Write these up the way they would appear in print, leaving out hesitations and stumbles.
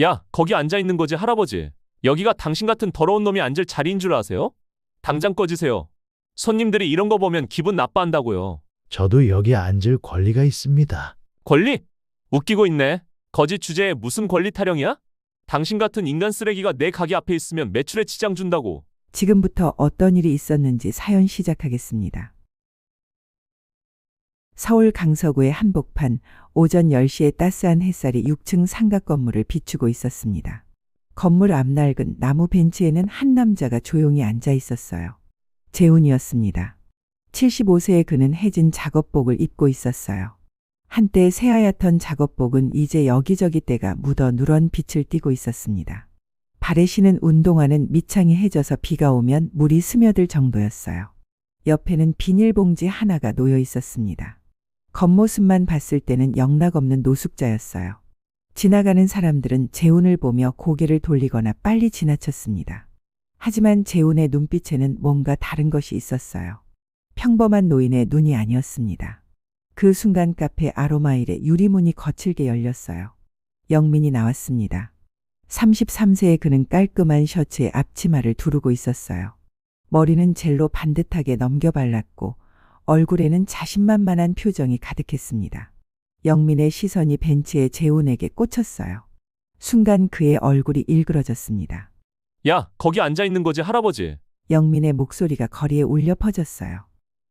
야, 거기 앉아 있는 거지, 할아버지. 여기가 당신 같은 더러운 놈이 앉을 자리인 줄 아세요? 당장 꺼지세요. 손님들이 이런 거 보면 기분 나빠한다고요. 저도 여기 앉을 권리가 있습니다. 권리? 웃기고 있네. 거짓 주제에 무슨 권리 타령이야? 당신 같은 인간 쓰레기가 내 가게 앞에 있으면 매출에 지장 준다고. 지금부터 어떤 일이 있었는지 사연 시작하겠습니다. 서울 강서구의 한복판, 오전 10시에 따스한 햇살이 6층 상가 건물을 비추고 있었습니다. 건물 앞 낡은 나무 벤치에는 한 남자가 조용히 앉아 있었어요. 재훈이었습니다. 75세의 그는 해진 작업복을 입고 있었어요. 한때 새하얗던 작업복은 이제 여기저기 때가 묻어 누런 빛을 띠고 있었습니다. 발에 신은 운동화는 밑창이 해져서 비가 오면 물이 스며들 정도였어요. 옆에는 비닐봉지 하나가 놓여 있었습니다. 겉모습만 봤을 때는 영락없는 노숙자였어요. 지나가는 사람들은 재훈을 보며 고개를 돌리거나 빨리 지나쳤습니다. 하지만 재훈의 눈빛에는 뭔가 다른 것이 있었어요. 평범한 노인의 눈이 아니었습니다. 그 순간 카페 아로마일의 유리문이 거칠게 열렸어요. 영민이 나왔습니다. 33세의 그는 깔끔한 셔츠에 앞치마를 두르고 있었어요. 머리는 젤로 반듯하게 넘겨 발랐고 얼굴에는 자신만만한 표정이 가득했습니다. 영민의 시선이 벤치에 재훈에게 꽂혔어요. 순간 그의 얼굴이 일그러졌습니다. 야, 거기 앉아 있는 거지, 할아버지. 영민의 목소리가 거리에 울려 퍼졌어요.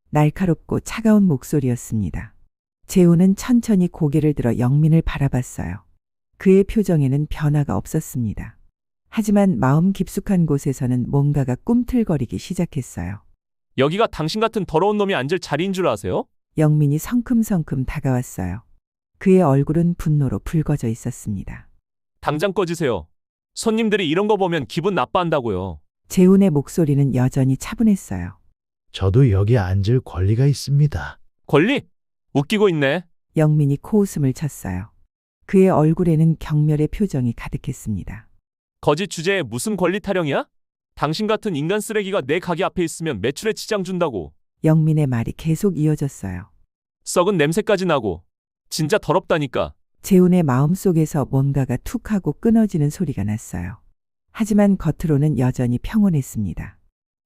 날카롭고 차가운 목소리였습니다. 재훈은 천천히 고개를 들어 영민을 바라봤어요. 그의 표정에는 변화가 없었습니다. 하지만 마음 깊숙한 곳에서는 뭔가가 꿈틀거리기 시작했어요. 여기가 당신 같은 더러운 놈이 앉을 자리인 줄 아세요? 영민이 성큼성큼 다가왔어요. 그의 얼굴은 분노로 붉어져 있었습니다. 당장 꺼지세요. 손님들이 이런 거 보면 기분 나빠한다고요. 재훈의 목소리는 여전히 차분했어요. 저도 여기 앉을 권리가 있습니다. 권리? 웃기고 있네. 영민이 코웃음을 쳤어요. 그의 얼굴에는 경멸의 표정이 가득했습니다. 거짓 주제에 무슨 권리 타령이야? 당신 같은 인간 쓰레기가 내 가게 앞에 있으면 매출에 지장 준다고. 영민의 말이 계속 이어졌어요. 썩은 냄새까지 나고. 진짜 더럽다니까. 재훈의 마음속에서 뭔가가 툭 하고 끊어지는 소리가 났어요. 하지만 겉으로는 여전히 평온했습니다.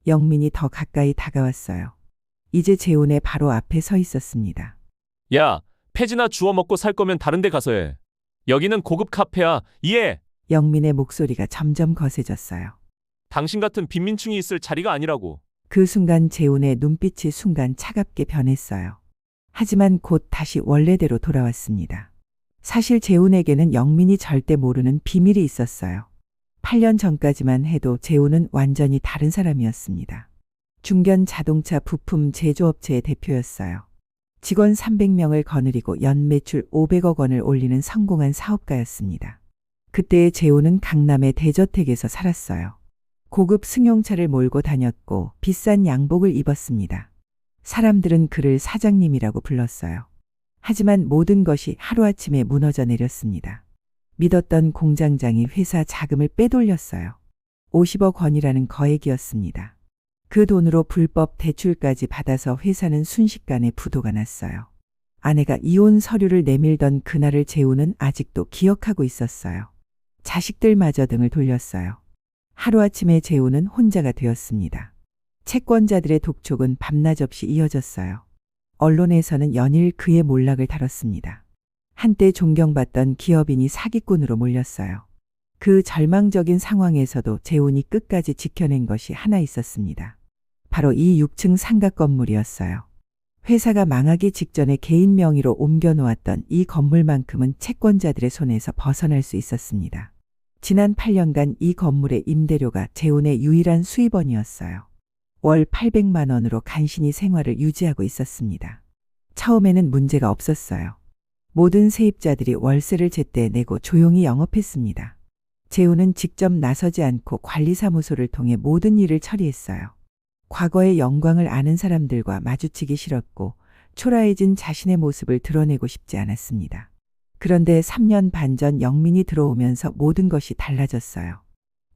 영민이 더 가까이 다가왔어요. 이제 재훈의 바로 앞에 서 있었습니다. 야, 폐지나 주워 먹고 살 거면 다른 데 가서 해. 여기는 고급 카페야. 이해? 영민의 목소리가 점점 거세졌어요. 당신 같은 빈민층이 있을 자리가 아니라고. 그 순간 재훈의 눈빛이 순간 차갑게 변했어요. 하지만 곧 다시 원래대로 돌아왔습니다. 사실 재훈에게는 영민이 절대 모르는 비밀이 있었어요. 8년 전까지만 해도 재훈은 완전히 다른 사람이었습니다. 중견 자동차 부품 제조업체의 대표였어요. 직원 300명을 거느리고 연 매출 500억 원을 올리는 성공한 사업가였습니다. 그때의 재훈은 강남의 대저택에서 살았어요. 고급 승용차를 몰고 다녔고 비싼 양복을 입었습니다. 사람들은 그를 사장님이라고 불렀어요. 하지만 모든 것이 하루아침에 무너져 내렸습니다. 믿었던 공장장이 회사 자금을 빼돌렸어요. 50억 원이라는 거액이었습니다. 그 돈으로 불법 대출까지 받아서 회사는 순식간에 부도가 났어요. 아내가 이혼 서류를 내밀던 그날을 재훈은 아직도 기억하고 있었어요. 자식들마저 등을 돌렸어요. 하루아침에 재훈은 혼자가 되었습니다. 채권자들의 독촉은 밤낮 없이 이어졌어요. 언론에서는 연일 그의 몰락을 다뤘습니다. 한때 존경받던 기업인이 사기꾼으로 몰렸어요. 그 절망적인 상황에서도 재훈이 끝까지 지켜낸 것이 하나 있었습니다. 바로 이 6층 상가 건물이었어요. 회사가 망하기 직전에 개인 명의로 옮겨놓았던 이 건물만큼은 채권자들의 손에서 벗어날 수 있었습니다. 지난 8년간 이 건물의 임대료가 재훈의 유일한 수입원이었어요. 월 800만 원으로 간신히 생활을 유지하고 있었습니다. 처음에는 문제가 없었어요. 모든 세입자들이 월세를 제때 내고 조용히 영업했습니다. 재훈은 직접 나서지 않고 관리사무소를 통해 모든 일을 처리했어요. 과거의 영광을 아는 사람들과 마주치기 싫었고 초라해진 자신의 모습을 드러내고 싶지 않았습니다. 그런데 3년 반 전 영민이 들어오면서 모든 것이 달라졌어요.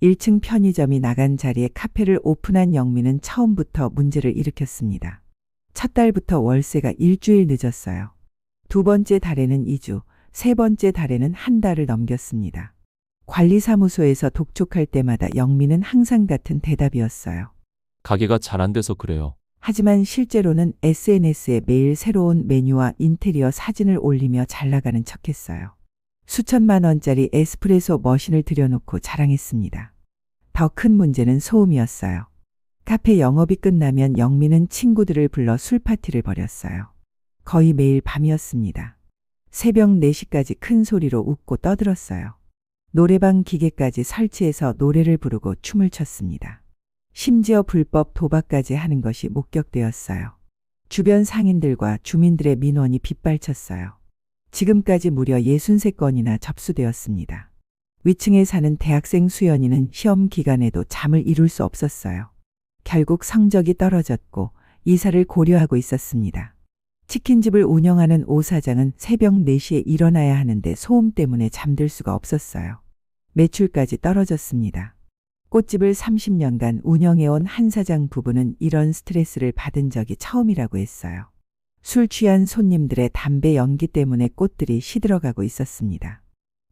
1층 편의점이 나간 자리에 카페를 오픈한 영민은 처음부터 문제를 일으켰습니다. 첫 달부터 월세가 일주일 늦었어요. 두 번째 달에는 2주, 세 번째 달에는 한 달을 넘겼습니다. 관리사무소에서 독촉할 때마다 영민은 항상 같은 대답이었어요. 가게가 잘 안 돼서 그래요. 하지만 실제로는 SNS에 매일 새로운 메뉴와 인테리어 사진을 올리며 잘 나가는 척했어요. 수천만 원짜리 에스프레소 머신을 들여놓고 자랑했습니다. 더 큰 문제는 소음이었어요. 카페 영업이 끝나면 영민은 친구들을 불러 술 파티를 벌였어요. 거의 매일 밤이었습니다. 새벽 4시까지 큰 소리로 웃고 떠들었어요. 노래방 기계까지 설치해서 노래를 부르고 춤을 췄습니다. 심지어 불법 도박까지 하는 것이 목격되었어요. 주변 상인들과 주민들의 민원이 빗발쳤어요. 지금까지 무려 63건이나 접수되었습니다. 위층에 사는 대학생 수연이는 시험 기간에도 잠을 이룰 수 없었어요. 결국 성적이 떨어졌고 이사를 고려하고 있었습니다. 치킨집을 운영하는 오 사장은 새벽 4시에 일어나야 하는데 소음 때문에 잠들 수가 없었어요. 매출까지 떨어졌습니다. 꽃집을 30년간 운영해온 한 사장 부부는 이런 스트레스를 받은 적이 처음이라고 했어요. 술 취한 손님들의 담배 연기 때문에 꽃들이 시들어가고 있었습니다.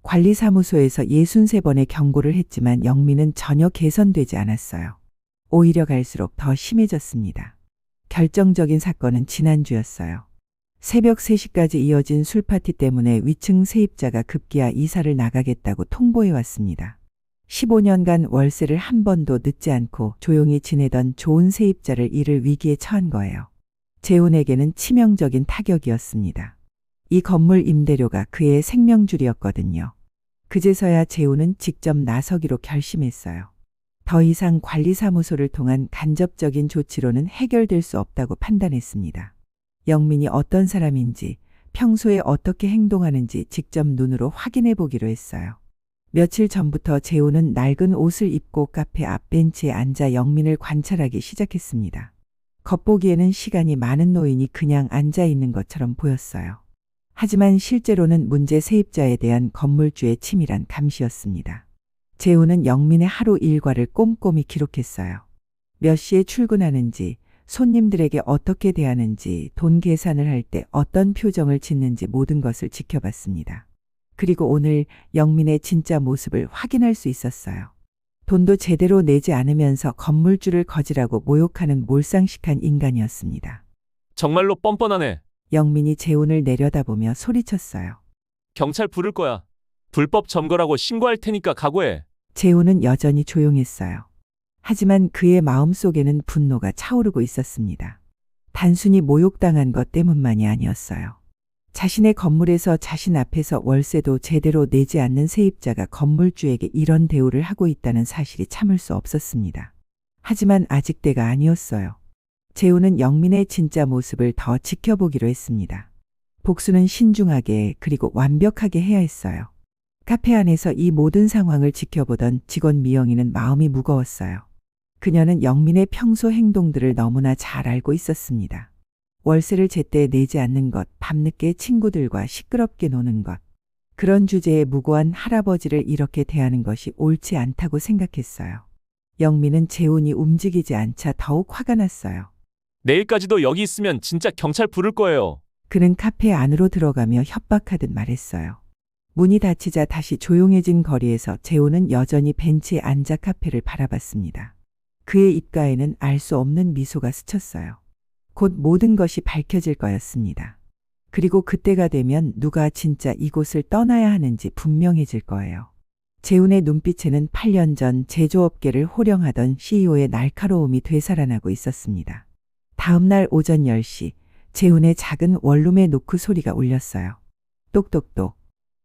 관리사무소에서 63번의 경고를 했지만 영민은 전혀 개선되지 않았어요. 오히려 갈수록 더 심해졌습니다. 결정적인 사건은 지난주였어요. 새벽 3시까지 이어진 술파티 때문에 위층 세입자가 급기야 이사를 나가겠다고 통보해 왔습니다. 15년간 월세를 한 번도 늦지 않고 조용히 지내던 좋은 세입자를 이를 위기에 처한 거예요. 재훈에게는 치명적인 타격이었습니다. 이 건물 임대료가 그의 생명줄이었거든요. 그제서야 재훈은 직접 나서기로 결심했어요. 더 이상 관리사무소를 통한 간접적인 조치로는 해결될 수 없다고 판단했습니다. 영민이 어떤 사람인지, 평소에 어떻게 행동하는지 직접 눈으로 확인해 보기로 했어요. 며칠 전부터 재훈은 낡은 옷을 입고 카페 앞 벤치에 앉아 영민을 관찰하기 시작했습니다. 겉보기에는 시간이 많은 노인이 그냥 앉아 있는 것처럼 보였어요. 하지만 실제로는 문제 세입자에 대한 건물주의 치밀한 감시였습니다. 재훈은 영민의 하루 일과를 꼼꼼히 기록했어요. 몇 시에 출근하는지, 손님들에게 어떻게 대하는지, 돈 계산을 할 때 어떤 표정을 짓는지 모든 것을 지켜봤습니다. 그리고 오늘 영민의 진짜 모습을 확인할 수 있었어요. 돈도 제대로 내지 않으면서 건물주를 거지라고 모욕하는 몰상식한 인간이었습니다. 정말로 뻔뻔하네. 영민이 재훈을 내려다보며 소리쳤어요. 경찰 부를 거야. 불법 점거라고 신고할 테니까 각오해. 재훈은 여전히 조용했어요. 하지만 그의 마음속에는 분노가 차오르고 있었습니다. 단순히 모욕당한 것 때문만이 아니었어요. 자신의 건물에서 자신 앞에서 월세도 제대로 내지 않는 세입자가 건물주에게 이런 대우를 하고 있다는 사실이 참을 수 없었습니다. 하지만 아직 때가 아니었어요. 재훈은 영민의 진짜 모습을 더 지켜보기로 했습니다. 복수는 신중하게 그리고 완벽하게 해야 했어요. 카페 안에서 이 모든 상황을 지켜보던 직원 미영이는 마음이 무거웠어요. 그녀는 영민의 평소 행동들을 너무나 잘 알고 있었습니다. 월세를 제때 내지 않는 것, 밤늦게 친구들과 시끄럽게 노는 것. 그런 주제에 무고한 할아버지를 이렇게 대하는 것이 옳지 않다고 생각했어요. 영민은 재훈이 움직이지 않자 더욱 화가 났어요. 내일까지도 여기 있으면 진짜 경찰 부를 거예요. 그는 카페 안으로 들어가며 협박하듯 말했어요. 문이 닫히자 다시 조용해진 거리에서 재훈은 여전히 벤치에 앉아 카페를 바라봤습니다. 그의 입가에는 알 수 없는 미소가 스쳤어요. 곧 모든 것이 밝혀질 거였습니다. 그리고 그때가 되면 누가 진짜 이곳을 떠나야 하는지 분명해질 거예요. 재훈의 눈빛에는 8년 전 제조업계를 호령하던 CEO의 날카로움이 되살아나고 있었습니다. 다음 날 오전 10시 재훈의 작은 원룸의 노크 소리가 울렸어요. 똑똑똑.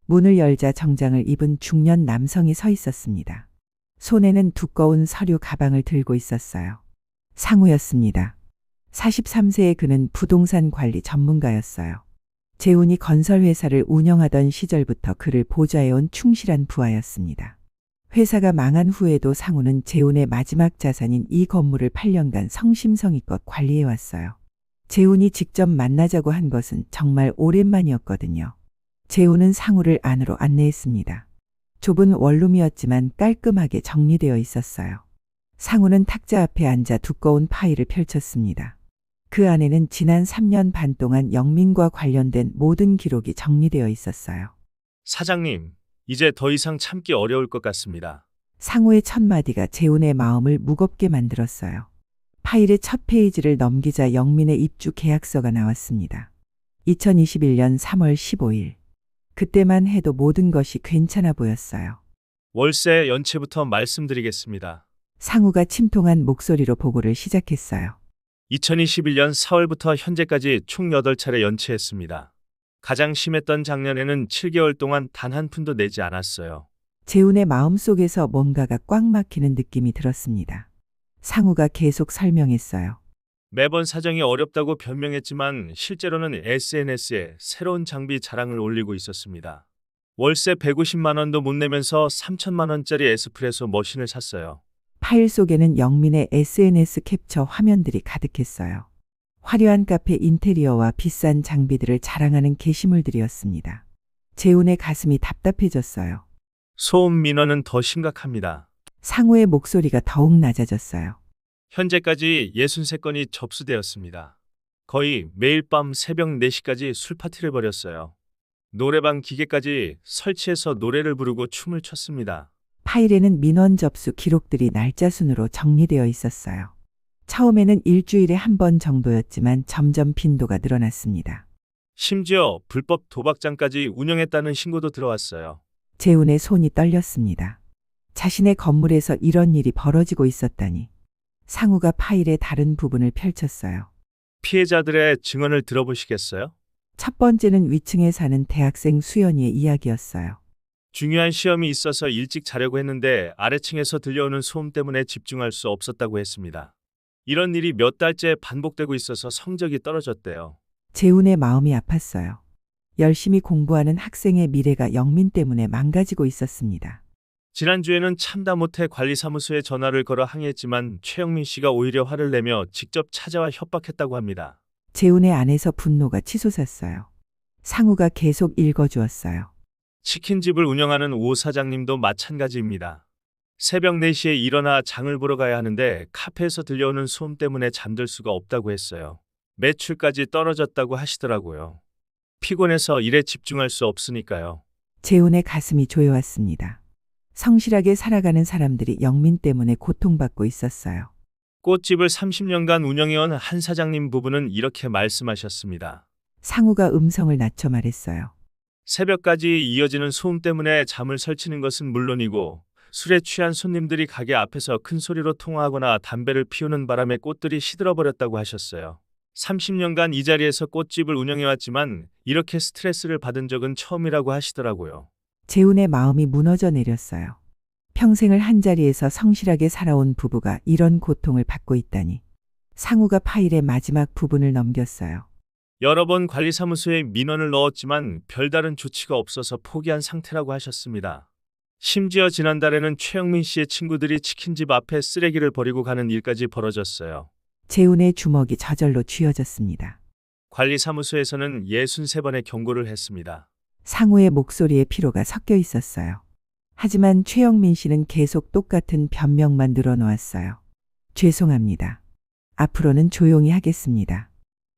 문을 열자 정장을 입은 중년 남성이 서 있었습니다. 손에는 두꺼운 서류 가방을 들고 있었어요. 상우였습니다. 43세의 그는 부동산 관리 전문가였어요. 재훈이 건설회사를 운영하던 시절부터 그를 보좌해온 충실한 부하였습니다. 회사가 망한 후에도 상우는 재훈의 마지막 자산인 이 건물을 8년간 성심성의껏 관리해왔어요. 재훈이 직접 만나자고 한 것은 정말 오랜만이었거든요. 재훈은 상우를 안으로 안내했습니다. 좁은 원룸이었지만 깔끔하게 정리되어 있었어요. 상우는 탁자 앞에 앉아 두꺼운 파일을 펼쳤습니다. 그 안에는 지난 3년 반 동안 영민과 관련된 모든 기록이 정리되어 있었어요. 사장님, 이제 더 이상 참기 어려울 것 같습니다. 상우의 첫 마디가 재훈의 마음을 무겁게 만들었어요. 파일의 첫 페이지를 넘기자 영민의 입주 계약서가 나왔습니다. 2021년 3월 15일. 그때만 해도 모든 것이 괜찮아 보였어요. 월세 연체부터 말씀드리겠습니다. 상우가 침통한 목소리로 보고를 시작했어요. 2021년 4월부터 현재까지 총 8차례 연체했습니다. 가장 심했던 작년에는 7개월 동안 단 한 푼도 내지 않았어요. 재훈의 마음속에서 뭔가가 꽉 막히는 느낌이 들었습니다. 상우가 계속 설명했어요. 매번 사정이 어렵다고 변명했지만 실제로는 SNS에 새로운 장비 자랑을 올리고 있었습니다. 월세 150만 원도 못 내면서 3천만 원짜리 에스프레소 머신을 샀어요. 파일 속에는 영민의 SNS 캡처 화면들이 가득했어요. 화려한 카페 인테리어와 비싼 장비들을 자랑하는 게시물들이었습니다. 재훈의 가슴이 답답해졌어요. 소음 민원은 더 심각합니다. 상우의 목소리가 더욱 낮아졌어요. 현재까지 63건이 접수되었습니다. 거의 매일 밤 새벽 4시까지 술파티를 벌였어요. 노래방 기계까지 설치해서 노래를 부르고 춤을 췄습니다. 파일에는 민원 접수 기록들이 날짜 순으로 정리되어 있었어요. 처음에는 일주일에 한 번 정도였지만 점점 빈도가 늘어났습니다. 심지어 불법 도박장까지 운영했다는 신고도 들어왔어요. 재훈의 손이 떨렸습니다. 자신의 건물에서 이런 일이 벌어지고 있었다니. 상우가 파일의 다른 부분을 펼쳤어요. 피해자들의 증언을 들어보시겠어요? 첫 번째는 위층에 사는 대학생 수연이의 이야기였어요. 중요한 시험이 있어서 일찍 자려고 했는데 아래층에서 들려오는 소음 때문에 집중할 수 없었다고 했습니다. 이런 일이 몇 달째 반복되고 있어서 성적이 떨어졌대요. 재훈의 마음이 아팠어요. 열심히 공부하는 학생의 미래가 영민 때문에 망가지고 있었습니다. 지난주에는 참다 못해 관리사무소에 전화를 걸어 항의했지만 최영민 씨가 오히려 화를 내며 직접 찾아와 협박했다고 합니다. 재훈의 안에서 분노가 치솟았어요. 상우가 계속 읽어주었어요. 치킨집을 운영하는 오 사장님도 마찬가지입니다. 새벽 4시에 일어나 장을 보러 가야 하는데 카페에서 들려오는 소음 때문에 잠들 수가 없다고 했어요. 매출까지 떨어졌다고 하시더라고요. 피곤해서 일에 집중할 수 없으니까요. 재훈의 가슴이 조여왔습니다. 성실하게 살아가는 사람들이 영민 때문에 고통받고 있었어요. 꽃집을 30년간 운영해온 한 사장님 부부는 이렇게 말씀하셨습니다. 상우가 음성을 낮춰 말했어요. 새벽까지 이어지는 소음 때문에 잠을 설치는 것은 물론이고 술에 취한 손님들이 가게 앞에서 큰 소리로 통화하거나 담배를 피우는 바람에 꽃들이 시들어버렸다고 하셨어요. 30년간 이 자리에서 꽃집을 운영해왔지만 이렇게 스트레스를 받은 적은 처음이라고 하시더라고요. 재훈의 마음이 무너져 내렸어요. 평생을 한자리에서 성실하게 살아온 부부가 이런 고통을 받고 있다니. 상우가 파일의 마지막 부분을 넘겼어요. 여러 번 관리사무소에 민원을 넣었지만 별다른 조치가 없어서 포기한 상태라고 하셨습니다. 심지어 지난달에는 최영민 씨의 친구들이 치킨집 앞에 쓰레기를 버리고 가는 일까지 벌어졌어요. 재훈의 주먹이 저절로 쥐어졌습니다. 관리사무소에서는 63번의 경고를 했습니다. 상우의 목소리에 피로가 섞여 있었어요. 하지만 최영민 씨는 계속 똑같은 변명만 늘어놓았어요. 죄송합니다. 앞으로는 조용히 하겠습니다.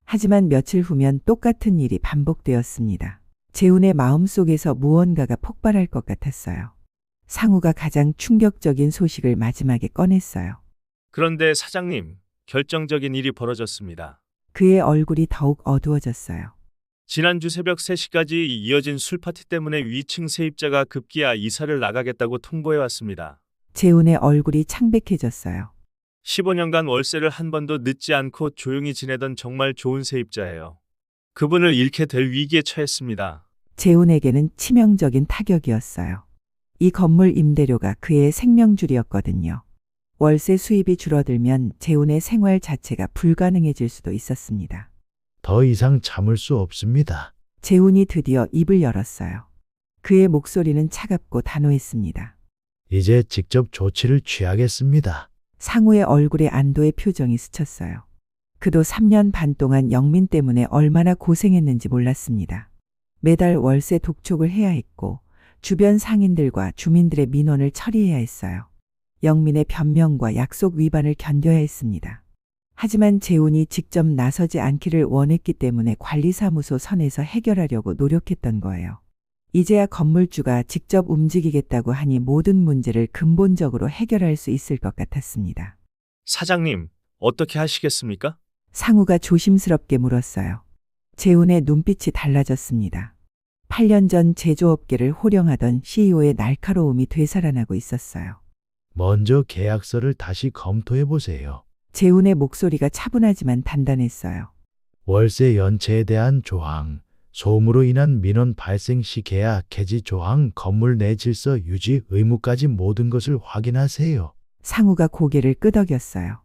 하지만 며칠 후면 똑같은 일이 반복되었습니다. 재훈의 마음속에서 무언가가 폭발할 것 같았어요. 상우가 가장 충격적인 소식을 마지막에 꺼냈어요. 그런데 사장님, 결정적인 일이 벌어졌습니다. 그의 얼굴이 더욱 어두워졌어요. 지난주 새벽 3시까지 이어진 술파티 때문에 위층 세입자가 급기야 이사를 나가겠다고 통보해왔습니다. 재훈의 얼굴이 창백해졌어요. 15년간 월세를 한 번도 늦지 않고 조용히 지내던 정말 좋은 세입자예요. 그분을 잃게 될 위기에 처했습니다. 재훈에게는 치명적인 타격이었어요. 이 건물 임대료가 그의 생명줄이었거든요. 월세 수입이 줄어들면 재훈의 생활 자체가 불가능해질 수도 있었습니다. 더 이상 참을 수 없습니다. 재훈이 드디어 입을 열었어요. 그의 목소리는 차갑고 단호했습니다. 이제 직접 조치를 취하겠습니다. 상우의 얼굴에 안도의 표정이 스쳤어요. 그도 3년 반 동안 영민 때문에 얼마나 고생했는지 몰랐습니다. 매달 월세 독촉을 해야 했고 주변 상인들과 주민들의 민원을 처리해야 했어요. 영민의 변명과 약속 위반을 견뎌야 했습니다. 하지만 재훈이 직접 나서지 않기를 원했기 때문에 관리사무소 선에서 해결하려고 노력했던 거예요. 이제야 건물주가 직접 움직이겠다고 하니 모든 문제를 근본적으로 해결할 수 있을 것 같았습니다. 사장님, 어떻게 하시겠습니까? 상우가 조심스럽게 물었어요. 재훈의 눈빛이 달라졌습니다. 8년 전 제조업계를 호령하던 CEO의 날카로움이 되살아나고 있었어요. 먼저 계약서를 다시 검토해 보세요. 재훈의 목소리가 차분하지만 단단했어요. 월세 연체에 대한 조항, 소음으로 인한 민원 발생 시 계약 해지 조항, 건물 내 질서 유지 의무까지 모든 것을 확인하세요. 상우가 고개를 끄덕였어요.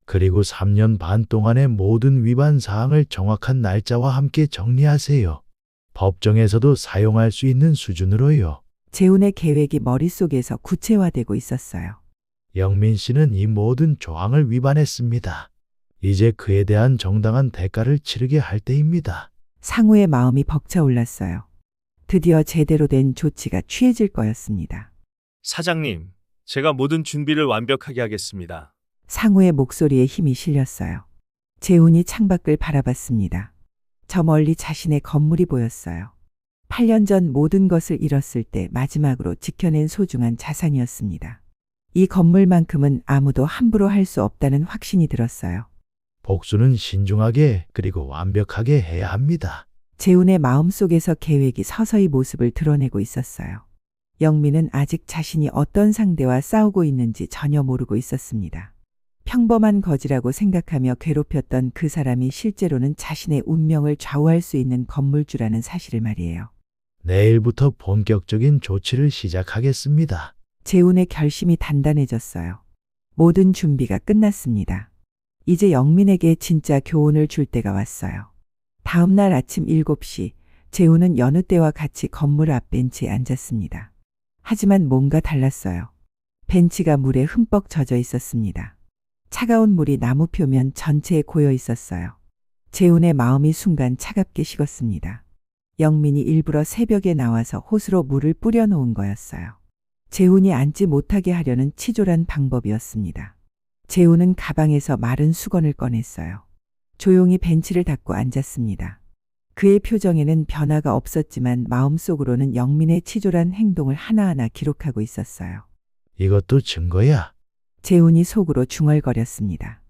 그리고 3년 반 동안의 모든 위반 사항을 정확한 날짜와 함께 정리하세요. 법정에서도 사용할 수 있는 수준으로요. 재훈의 계획이 머릿속에서 구체화되고 있었어요. 영민 씨는 이 모든 조항을 위반했습니다. 이제 그에 대한 정당한 대가를 치르게 할 때입니다. 상우의 마음이 벅차올랐어요. 드디어 제대로 된 조치가 취해질 거였습니다. 사장님, 제가 모든 준비를 완벽하게 하겠습니다. 상우의 목소리에 힘이 실렸어요. 재훈이 창밖을 바라봤습니다. 저 멀리 자신의 건물이 보였어요. 8년 전 모든 것을 잃었을 때 마지막으로 지켜낸 소중한 자산이었습니다. 이 건물만큼은 아무도 함부로 할 수 없다는 확신이 들었어요. 복수는 신중하게 그리고 완벽하게 해야 합니다. 재훈의 마음속에서 계획이 서서히 모습을 드러내고 있었어요. 영민은 아직 자신이 어떤 상대와 싸우고 있는지 전혀 모르고 있었습니다. 평범한 거지라고 생각하며 괴롭혔던 그 사람이 실제로는 자신의 운명을 좌우할 수 있는 건물주라는 사실을 말이에요. 내일부터 본격적인 조치를 시작하겠습니다. 재훈의 결심이 단단해졌어요. 모든 준비가 끝났습니다. 이제 영민에게 진짜 교훈을 줄 때가 왔어요. 다음 날 아침 7시, 재훈은 여느 때와 같이 건물 앞 벤치에 앉았습니다. 하지만 뭔가 달랐어요. 벤치가 물에 흠뻑 젖어 있었습니다. 차가운 물이 나무 표면 전체에 고여 있었어요. 재훈의 마음이 순간 차갑게 식었습니다. 영민이 일부러 새벽에 나와서 호스로 물을 뿌려놓은 거였어요. 재훈이 앉지 못하게 하려는 치졸한 방법이었습니다. 재훈은 가방에서 마른 수건을 꺼냈어요. 조용히 벤치를 닫고 앉았습니다. 그의 표정에는 변화가 없었지만 마음속으로는 영민의 치졸한 행동을 하나하나 기록하고 있었어요. 이것도 증거야. 재훈이 속으로 중얼거렸습니다.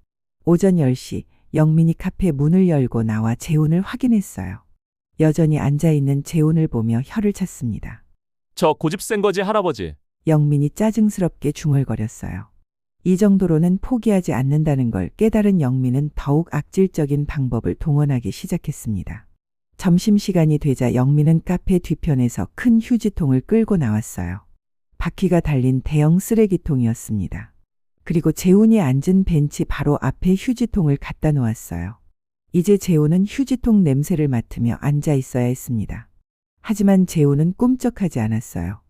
오전 10시 영민이 카페 문을 열고 나와 재훈을 확인했어요. 여전히 앉아있는 재훈을 보며 혀를 찼습니다. 저 고집 센 거지 할아버지. 영민이 짜증스럽게 중얼거렸어요. 이 정도로는 포기하지 않는다는 걸 깨달은 영민은 더욱 악질적인 방법을 동원하기 시작했습니다. 점심시간이 되자 영민은 카페 뒤편에서 큰 휴지통을 끌고 나왔어요. 바퀴가 달린 대형 쓰레기통이었습니다. 그리고 재훈이 앉은 벤치 바로 앞에 휴지통을 갖다 놓았어요. 이제 재훈은 휴지통 냄새를 맡으며 앉아 있어야 했습니다. 하지만 재훈은 꿈쩍하지 않았어요.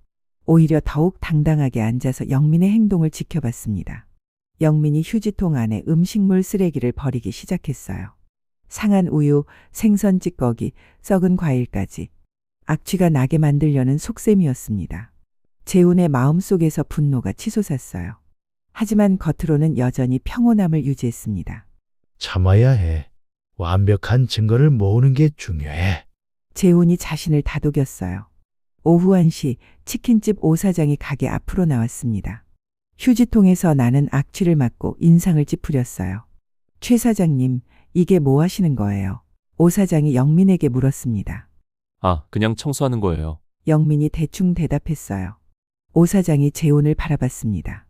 오히려 더욱 당당하게 앉아서 영민의 행동을 지켜봤습니다. 영민이 휴지통 안에 음식물 쓰레기를 버리기 시작했어요. 상한 우유, 생선 찌꺼기, 썩은 과일까지. 악취가 나게 만들려는 속셈이었습니다. 재훈의 마음속에서 분노가 치솟았어요. 하지만 겉으로는 여전히 평온함을 유지했습니다. 참아야 해. 완벽한 증거를 모으는 게 중요해. 재훈이 자신을 다독였어요. 오후 1시 치킨집 오 사장이 가게 앞으로 나왔습니다. 휴지통에서 나는 악취를 맡고 인상을 찌푸렸어요. 최 사장님, 이게 뭐 하시는 거예요? 오 사장이 영민에게 물었습니다. 아, 그냥 청소하는 거예요. 영민이 대충 대답했어요. 오 사장이 재훈을 바라봤습니다.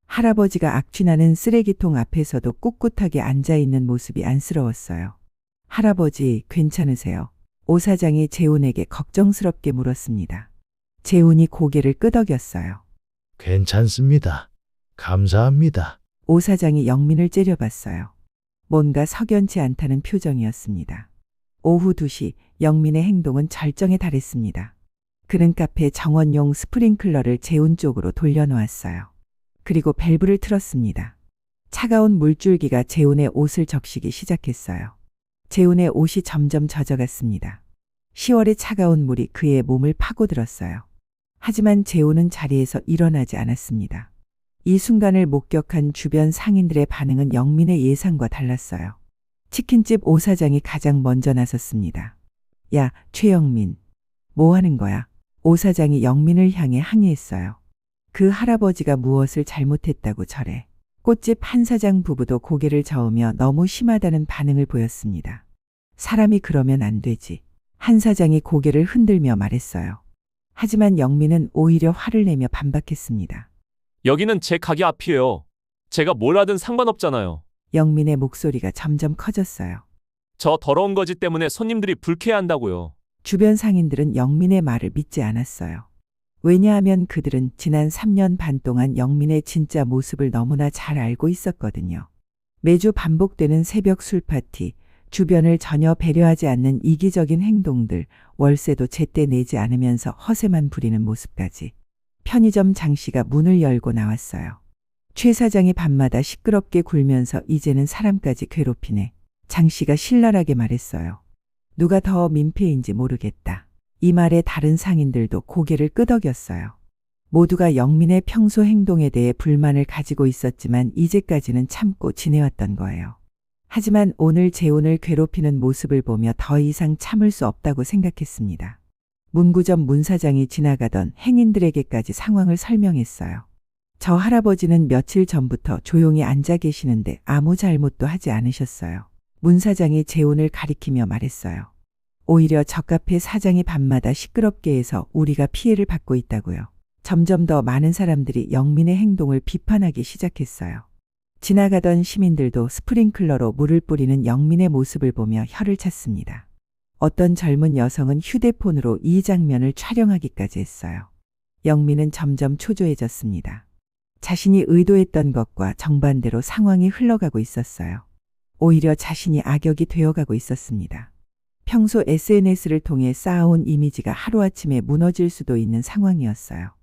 할아버지가 악취나는 쓰레기통 앞에서도 꿋꿋하게 앉아있는 모습이 안쓰러웠어요. 할아버지, 괜찮으세요? 오 사장이 재훈에게 걱정스럽게 물었습니다. 재훈이 고개를 끄덕였어요. 괜찮습니다. 감사합니다. 오 사장이 영민을 째려봤어요. 뭔가 석연치 않다는 표정이었습니다. 오후 2시 영민의 행동은 절정에 달했습니다. 그는 카페 정원용 스프링클러를 재훈 쪽으로 돌려놓았어요. 그리고 밸브를 틀었습니다. 차가운 물줄기가 재훈의 옷을 적시기 시작했어요. 재훈의 옷이 점점 젖어갔습니다. 10월의 차가운 물이 그의 몸을 파고들었어요. 하지만 재훈은 자리에서 일어나지 않았습니다. 이 순간을 목격한 주변 상인들의 반응은 영민의 예상과 달랐어요. 치킨집 오 사장이 가장 먼저 나섰습니다. 야, 최영민. 뭐 하는 거야? 오 사장이 영민을 향해 항의했어요. 그 할아버지가 무엇을 잘못했다고 저래. 꽃집 한 사장 부부도 고개를 저으며 너무 심하다는 반응을 보였습니다. 사람이 그러면 안 되지. 한 사장이 고개를 흔들며 말했어요. 하지만 영민은 오히려 화를 내며 반박했습니다. 여기는 제 가게 앞이에요. 제가 뭘 하든 상관없잖아요. 영민의 목소리가 점점 커졌어요. 저 더러운 거지 때문에 손님들이 불쾌해한다고요. 주변 상인들은 영민의 말을 믿지 않았어요. 왜냐하면 그들은 지난 3년 반 동안 영민의 진짜 모습을 너무나 잘 알고 있었거든요. 매주 반복되는 새벽 술 파티, 주변을 전혀 배려하지 않는 이기적인 행동들, 월세도 제때 내지 않으면서 허세만 부리는 모습까지. 편의점 장씨가 문을 열고 나왔어요. 최 사장이 밤마다 시끄럽게 굴면서 이제는 사람까지 괴롭히네. 장씨가 신랄하게 말했어요. 누가 더 민폐인지 모르겠다. 이 말에 다른 상인들도 고개를 끄덕였어요. 모두가 영민의 평소 행동에 대해 불만을 가지고 있었지만 이제까지는 참고 지내왔던 거예요. 하지만 오늘 재훈을 괴롭히는 모습을 보며 더 이상 참을 수 없다고 생각했습니다. 문구점 문사장이 지나가던 행인들에게까지 상황을 설명했어요. 저 할아버지는 며칠 전부터 조용히 앉아 계시는데 아무 잘못도 하지 않으셨어요. 문사장이 재훈을 가리키며 말했어요. 오히려 저 카페 사장이 밤마다 시끄럽게 해서 우리가 피해를 받고 있다고요. 점점 더 많은 사람들이 영민의 행동을 비판하기 시작했어요. 지나가던 시민들도 스프링클러로 물을 뿌리는 영민의 모습을 보며 혀를 찼습니다. 어떤 젊은 여성은 휴대폰으로 이 장면을 촬영하기까지 했어요. 영민은 점점 초조해졌습니다. 자신이 의도했던 것과 정반대로 상황이 흘러가고 있었어요. 오히려 자신이 악역이 되어가고 있었습니다. 평소 SNS를 통해 쌓아온 이미지가 하루아침에 무너질 수도 있는 상황이었어요.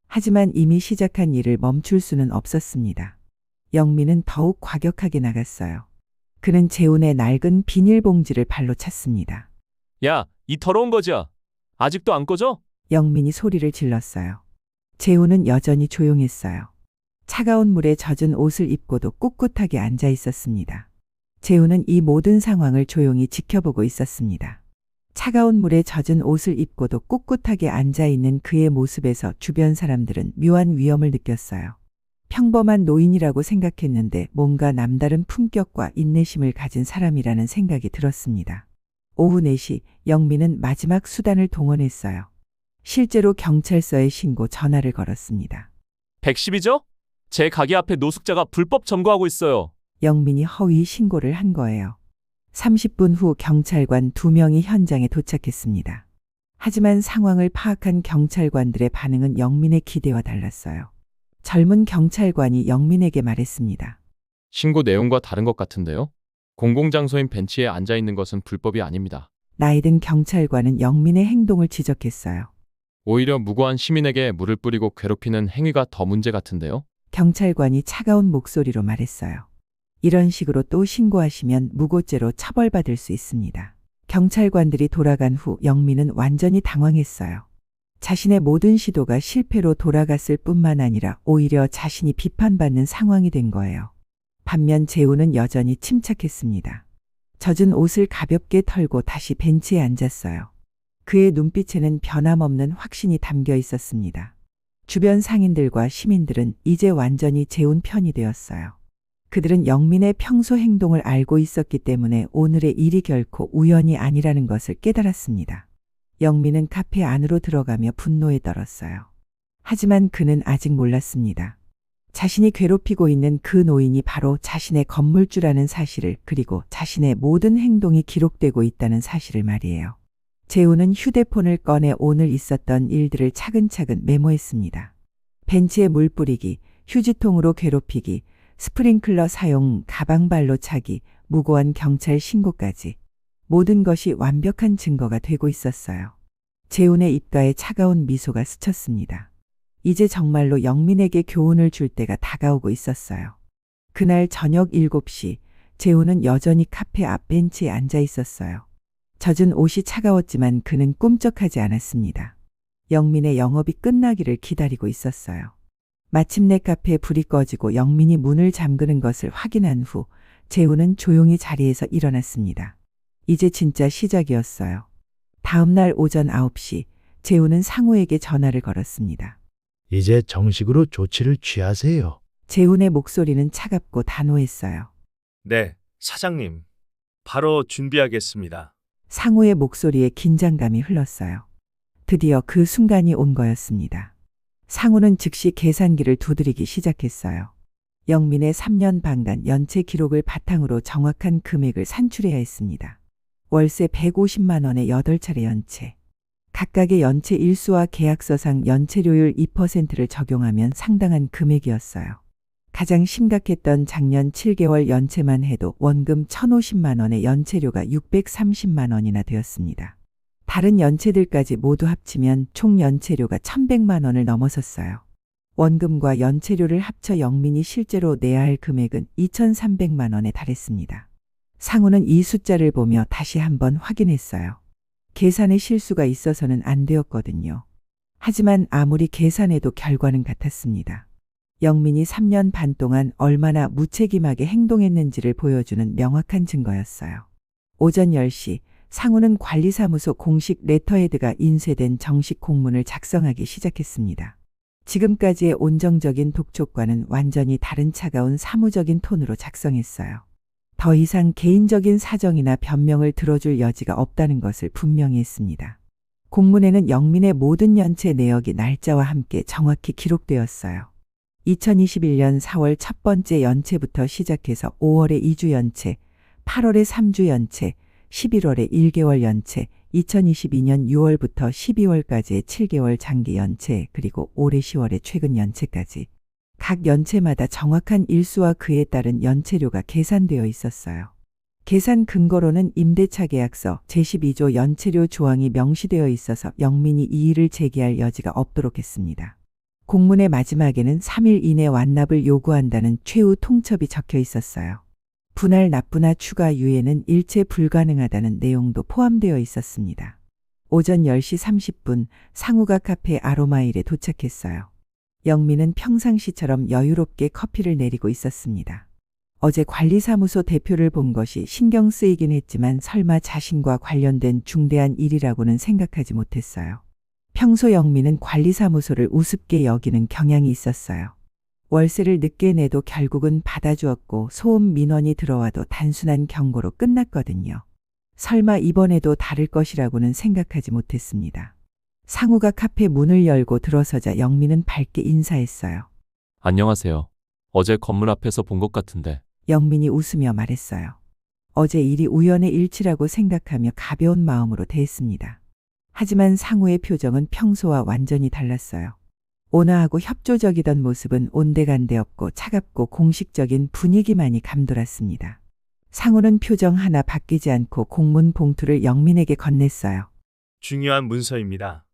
하지만 이미 시작한 일을 멈출 수는 없었습니다. 영민은 더욱 과격하게 나갔어요. 그는 재훈의 낡은 비닐봉지를 발로 찼습니다. 야, 이 더러운 거지야. 아직도 안 꺼져? 영민이 소리를 질렀어요. 재훈은 여전히 조용했어요. 차가운 물에 젖은 옷을 입고도 꿋꿋하게 앉아 있었습니다. 재훈은 이 모든 상황을 조용히 지켜보고 있었습니다. 차가운 물에 젖은 옷을 입고도 꿋꿋하게 앉아 있는 그의 모습에서 주변 사람들은 묘한 위험을 느꼈어요. 평범한 노인이라고 생각했는데 뭔가 남다른 품격과 인내심을 가진 사람이라는 생각이 들었습니다. 오후 4시 영민은 마지막 수단을 동원했어요. 실제로 경찰서에 신고 전화를 걸었습니다. 110이죠? 제 가게 앞에 노숙자가 불법 점거하고 있어요. 영민이 허위 신고를 한 거예요. 30분 후 경찰관 2명이 현장에 도착했습니다. 하지만 상황을 파악한 경찰관들의 반응은 영민의 기대와 달랐어요. 젊은 경찰관이 영민에게 말했습니다. 신고 내용과 다른 것 같은데요? 공공장소인 벤치에 앉아 있는 것은 불법이 아닙니다. 나이든 경찰관은 영민의 행동을 지적했어요. 오히려 무고한 시민에게 물을 뿌리고 괴롭히는 행위가 더 문제 같은데요? 경찰관이 차가운 목소리로 말했어요. 이런 식으로 또 신고하시면 무고죄로 처벌받을 수 있습니다. 경찰관들이 돌아간 후 영민은 완전히 당황했어요. 자신의 모든 시도가 실패로 돌아갔을 뿐만 아니라 오히려 자신이 비판받는 상황이 된 거예요. 반면 재훈은 여전히 침착했습니다. 젖은 옷을 가볍게 털고 다시 벤치에 앉았어요. 그의 눈빛에는 변함없는 확신이 담겨 있었습니다. 주변 상인들과 시민들은 이제 완전히 재훈 편이 되었어요. 그들은 영민의 평소 행동을 알고 있었기 때문에 오늘의 일이 결코 우연이 아니라는 것을 깨달았습니다. 영민은 카페 안으로 들어가며 분노에 떨었어요. 하지만 그는 아직 몰랐습니다. 자신이 괴롭히고 있는 그 노인이 바로 자신의 건물주라는 사실을, 그리고 자신의 모든 행동이 기록되고 있다는 사실을 말이에요. 재훈은 휴대폰을 꺼내 오늘 있었던 일들을 차근차근 메모했습니다. 벤치에 물 뿌리기, 휴지통으로 괴롭히기, 스프링클러 사용, 가방발로 차기, 무고한 경찰 신고까지. 모든 것이 완벽한 증거가 되고 있었어요. 재훈의 입가에 차가운 미소가 스쳤습니다. 이제 정말로 영민에게 교훈을 줄 때가 다가오고 있었어요. 그날 저녁 7시, 재훈은 여전히 카페 앞 벤치에 앉아 있었어요. 젖은 옷이 차가웠지만 그는 꿈쩍하지 않았습니다. 영민의 영업이 끝나기를 기다리고 있었어요. 마침내 카페에 불이 꺼지고 영민이 문을 잠그는 것을 확인한 후 재훈은 조용히 자리에서 일어났습니다. 이제 진짜 시작이었어요. 다음 날 오전 9시 재우는 상우에게 전화를 걸었습니다. 이제 정식으로 조치를 취하세요. 재훈의 목소리는 차갑고 단호했어요. 네, 사장님. 바로 준비하겠습니다. 상우의 목소리에 긴장감이 흘렀어요. 드디어 그 순간이 온 거였습니다. 상우는 즉시 계산기를 두드리기 시작했어요. 영민의 3년 반간 연체 기록을 바탕으로 정확한 금액을 산출해야 했습니다. 월세 150만 원에 8차례 연체. 각각의 연체 일수와 계약서상 연체료율 2%를 적용하면 상당한 금액이었어요. 가장 심각했던 작년 7개월 연체만 해도 원금 1,050만 원에 연체료가 630만 원이나 되었습니다. 다른 연체들까지 모두 합치면 총 연체료가 1,100만 원을 넘어섰어요. 원금과 연체료를 합쳐 영민이 실제로 내야 할 금액은 2,300만 원에 달했습니다. 상우는 이 숫자를 보며 다시 한번 확인했어요. 계산에 실수가 있어서는 안 되었거든요. 하지만 아무리 계산해도 결과는 같았습니다. 영민이 3년 반 동안 얼마나 무책임하게 행동했는지를 보여주는 명확한 증거였어요. 오전 10시 상우는 관리사무소 공식 레터헤드가 인쇄된 정식 공문을 작성하기 시작했습니다. 지금까지의 온정적인 독촉과는 완전히 다른 차가운 사무적인 톤으로 작성했어요. 더 이상 개인적인 사정이나 변명을 들어줄 여지가 없다는 것을 분명히 했습니다. 공문에는 영민의 모든 연체 내역이 날짜와 함께 정확히 기록되었어요. 2021년 4월 첫 번째 연체부터 시작해서 5월에 2주 연체, 8월에 3주 연체, 11월에 1개월 연체, 2022년 6월부터 12월까지의 7개월 장기 연체, 그리고 올해 10월의 최근 연체까지 각 연체마다 정확한 일수와 그에 따른 연체료가 계산되어 있었어요. 계산 근거로는 임대차 계약서 제12조 연체료 조항이 명시되어 있어서 영민이 이의를 제기할 여지가 없도록 했습니다. 공문의 마지막에는 3일 이내 완납을 요구한다는 최후 통첩이 적혀 있었어요. 분할 납부나 추가 유예는 일체 불가능하다는 내용도 포함되어 있었습니다. 오전 10시 30분 상우가 카페 아로마일에 도착했어요. 영민은 평상시처럼 여유롭게 커피를 내리고 있었습니다. 어제 관리사무소 대표를 본 것이 신경 쓰이긴 했지만 설마 자신과 관련된 중대한 일이라고는 생각하지 못했어요. 평소 영민은 관리사무소를 우습게 여기는 경향이 있었어요. 월세를 늦게 내도 결국은 받아주었고 소음 민원이 들어와도 단순한 경고로 끝났거든요. 설마 이번에도 다를 것이라고는 생각하지 못했습니다. 상우가 카페 문을 열고 들어서자 영민은 밝게 인사했어요. 안녕하세요. 어제 건물 앞에서 본 것 같은데. 영민이 웃으며 말했어요. 어제 일이 우연의 일치라고 생각하며 가벼운 마음으로 대했습니다. 하지만 상우의 표정은 평소와 완전히 달랐어요. 온화하고 협조적이던 모습은 온데간데 없고 차갑고 공식적인 분위기만이 감돌았습니다. 상우는 표정 하나 바뀌지 않고 공문 봉투를 영민에게 건넸어요. 중요한 문서입니다.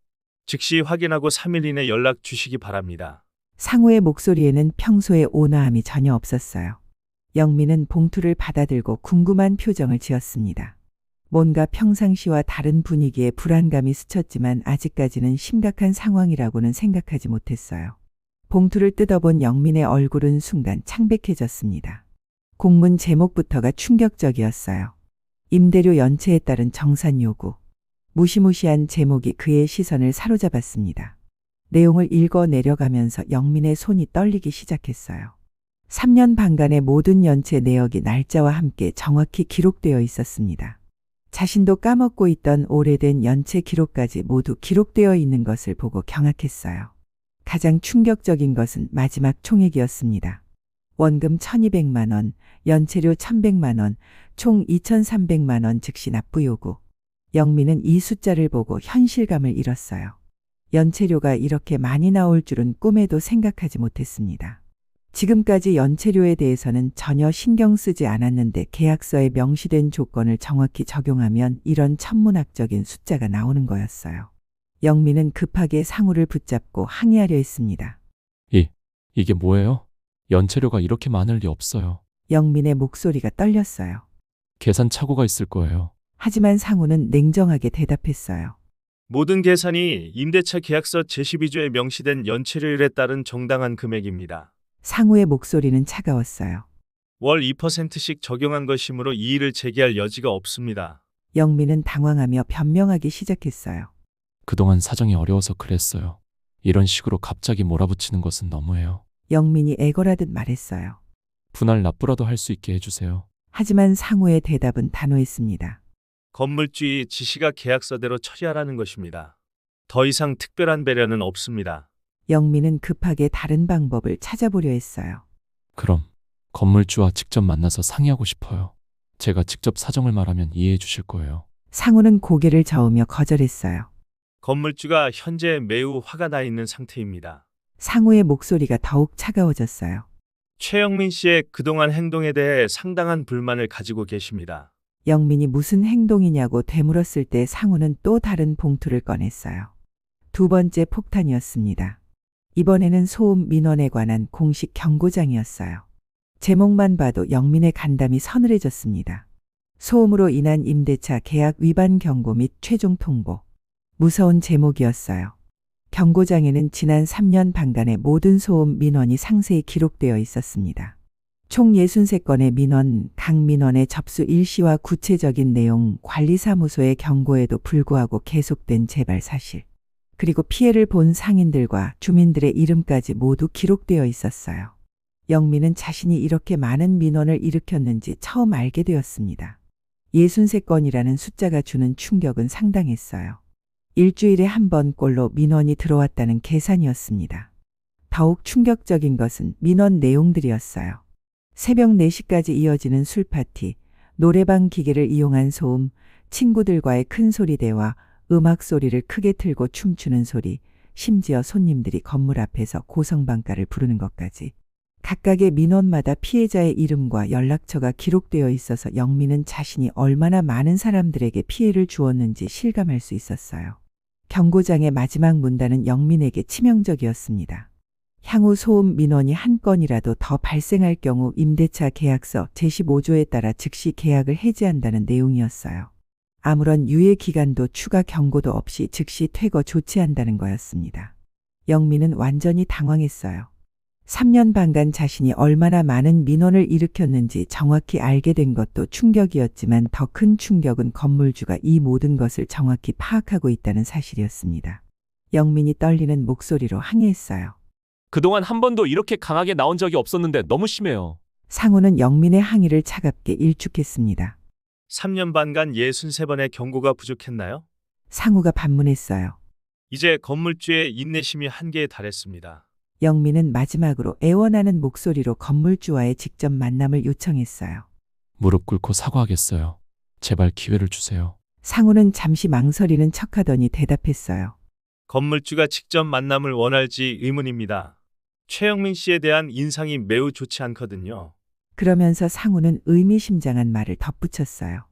즉시 확인하고 3일 이내 연락 주시기 바랍니다. 상우의 목소리에는 평소의 온화함이 전혀 없었어요. 영민은 봉투를 받아들고 궁금한 표정을 지었습니다. 뭔가 평상시와 다른 분위기에 불안감이 스쳤지만 아직까지는 심각한 상황이라고는 생각하지 못했어요. 봉투를 뜯어본 영민의 얼굴은 순간 창백해졌습니다. 공문 제목부터가 충격적이었어요. 임대료 연체에 따른 정산 요구. 무시무시한 제목이 그의 시선을 사로잡았습니다. 내용을 읽어 내려가면서 영민의 손이 떨리기 시작했어요. 3년 반간의 모든 연체 내역이 날짜와 함께 정확히 기록되어 있었습니다. 자신도 까먹고 있던 오래된 연체 기록까지 모두 기록되어 있는 것을 보고 경악했어요. 가장 충격적인 것은 마지막 총액이었습니다. 원금 1,200만 원, 연체료 1,100만 원, 총 2,300만 원 즉시 납부 요구. 영민은 이 숫자를 보고 현실감을 잃었어요. 연체료가 이렇게 많이 나올 줄은 꿈에도 생각하지 못했습니다. 지금까지 연체료에 대해서는 전혀 신경 쓰지 않았는데 계약서에 명시된 조건을 정확히 적용하면 이런 천문학적인 숫자가 나오는 거였어요. 영민은 급하게 상우를 붙잡고 항의하려 했습니다. 이게 뭐예요? 연체료가 이렇게 많을 리 없어요. 영민의 목소리가 떨렸어요. 계산 착오가 있을 거예요. 하지만 상우는 냉정하게 대답했어요. 모든 계산이 임대차 계약서 제12조에 명시된 연체료율에 따른 정당한 금액입니다. 상우의 목소리는 차가웠어요. 월 2%씩 적용한 것이므로 이의를 제기할 여지가 없습니다. 영민은 당황하며 변명하기 시작했어요. 그동안 사정이 어려워서 그랬어요. 이런 식으로 갑자기 몰아붙이는 것은 너무해요. 영민이 애걸하듯 말했어요. 분할 납부라도 할 수 있게 해주세요. 하지만 상우의 대답은 단호했습니다. 건물주의 지시가 계약서대로 처리하라는 것입니다. 더 이상 특별한 배려는 없습니다. 영민은 급하게 다른 방법을 찾아보려 했어요. 그럼 건물주와 직접 만나서 상의하고 싶어요. 제가 직접 사정을 말하면 이해해 주실 거예요. 상우는 고개를 저으며 거절했어요. 건물주가 현재 매우 화가 나 있는 상태입니다. 상우의 목소리가 더욱 차가워졌어요. 최영민 씨의 그동안 행동에 대해 상당한 불만을 가지고 계십니다. 영민이 무슨 행동이냐고 되물었을 때 상우는 또 다른 봉투를 꺼냈어요. 두 번째 폭탄이었습니다. 이번에는 소음 민원에 관한 공식 경고장이었어요. 제목만 봐도 영민의 간담이 서늘해졌습니다. 소음으로 인한 임대차 계약 위반 경고 및 최종 통보. 무서운 제목이었어요. 경고장에는 지난 3년 반간의 모든 소음 민원이 상세히 기록되어 있었습니다. 총 63건의 민원, 각 민원의 접수 일시와 구체적인 내용, 관리사무소의 경고에도 불구하고 계속된 재발 사실, 그리고 피해를 본 상인들과 주민들의 이름까지 모두 기록되어 있었어요. 영민은 자신이 이렇게 많은 민원을 일으켰는지 처음 알게 되었습니다. 63건이라는 숫자가 주는 충격은 상당했어요. 일주일에 한 번꼴로 민원이 들어왔다는 계산이었습니다. 더욱 충격적인 것은 민원 내용들이었어요. 새벽 4시까지 이어지는 술파티, 노래방 기계를 이용한 소음, 친구들과의 큰 소리 대화, 음악 소리를 크게 틀고 춤추는 소리, 심지어 손님들이 건물 앞에서 고성방가를 부르는 것까지. 각각의 민원마다 피해자의 이름과 연락처가 기록되어 있어서 영민은 자신이 얼마나 많은 사람들에게 피해를 주었는지 실감할 수 있었어요. 경고장의 마지막 문단은 영민에게 치명적이었습니다. 향후 소음 민원이 한 건이라도 더 발생할 경우 임대차 계약서 제15조에 따라 즉시 계약을 해지한다는 내용이었어요. 아무런 유예 기간도 추가 경고도 없이 즉시 퇴거 조치한다는 거였습니다. 영민은 완전히 당황했어요. 3년 반간 자신이 얼마나 많은 민원을 일으켰는지 정확히 알게 된 것도 충격이었지만 더 큰 충격은 건물주가 이 모든 것을 정확히 파악하고 있다는 사실이었습니다. 영민이 떨리는 목소리로 항의했어요. 그동안 한 번도 이렇게 강하게 나온 적이 없었는데 너무 심해요. 상우는 영민의 항의를 차갑게 일축했습니다. 3년 반간 63번의 경고가 부족했나요? 상우가 반문했어요. 이제 건물주의 인내심이 한계에 달했습니다. 영민은 마지막으로 애원하는 목소리로 건물주와의 직접 만남을 요청했어요. 무릎 꿇고 사과하겠어요. 제발 기회를 주세요. 상우는 잠시 망설이는 척하더니 대답했어요. 건물주가 직접 만남을 원할지 의문입니다. 최영민 씨에 대한 인상이 매우 좋지 않거든요. 그러면서 상우는 의미심장한 말을 덧붙였어요.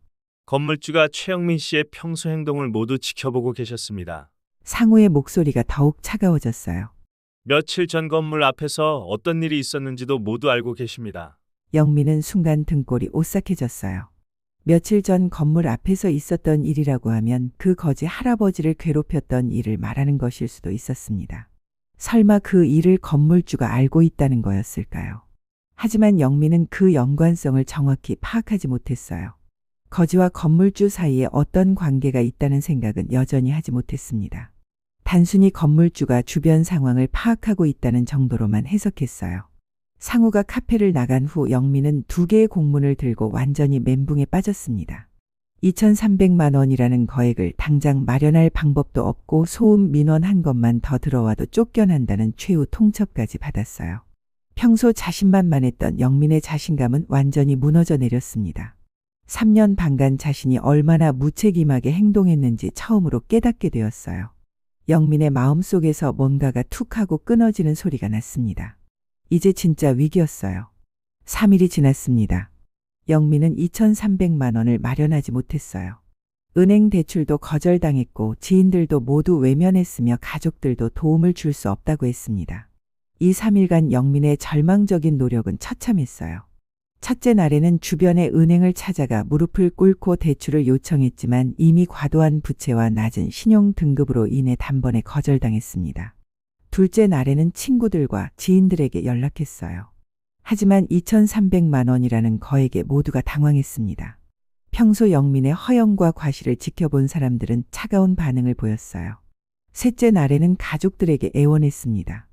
건물주가 최영민 씨의 평소 행동을 모두 지켜보고 계셨습니다. 상우의 목소리가 더욱 차가워졌어요. 며칠 전 건물 앞에서 어떤 일이 있었는지도 모두 알고 계십니다. 영민은 순간 등골이 오싹해졌어요. 며칠 전 건물 앞에서 있었던 일이라고 하면 그 거지 할아버지를 괴롭혔던 일을 말하는 것일 수도 있었습니다. 설마 그 일을 건물주가 알고 있다는 거였을까요? 하지만 영민은 그 연관성을 정확히 파악하지 못했어요. 거지와 건물주 사이에 어떤 관계가 있다는 생각은 여전히 하지 못했습니다. 단순히 건물주가 주변 상황을 파악하고 있다는 정도로만 해석했어요. 상우가 카페를 나간 후 영민은 2개의 공문을 들고 완전히 멘붕에 빠졌습니다. 2,300만 원이라는 거액을 당장 마련할 방법도 없고 소음 민원 한 것만 더 들어와도 쫓겨난다는 최후 통첩까지 받았어요. 평소 자신만만했던 영민의 자신감은 완전히 무너져 내렸습니다. 3년 반간 자신이 얼마나 무책임하게 행동했는지 처음으로 깨닫게 되었어요. 영민의 마음속에서 뭔가가 툭 하고 끊어지는 소리가 났습니다. 이제 진짜 위기였어요. 3일이 지났습니다. 영민은 2,300만 원을 마련하지 못했어요. 은행 대출도 거절당했고 지인들도 모두 외면했으며 가족들도 도움을 줄 수 없다고 했습니다. 이 3일간 영민의 절망적인 노력은 처참했어요. 첫째 날에는 주변의 은행을 찾아가 무릎을 꿇고 대출을 요청했지만 이미 과도한 부채와 낮은 신용 등급으로 인해 단번에 거절당했습니다. 둘째 날에는 친구들과 지인들에게 연락했어요. 하지만 2,300만 원이라는 거액에 모두가 당황했습니다. 평소 영민의 허영과 과실을 지켜본 사람들은 차가운 반응을 보였어요. 셋째 날에는 가족들에게 애원했습니다.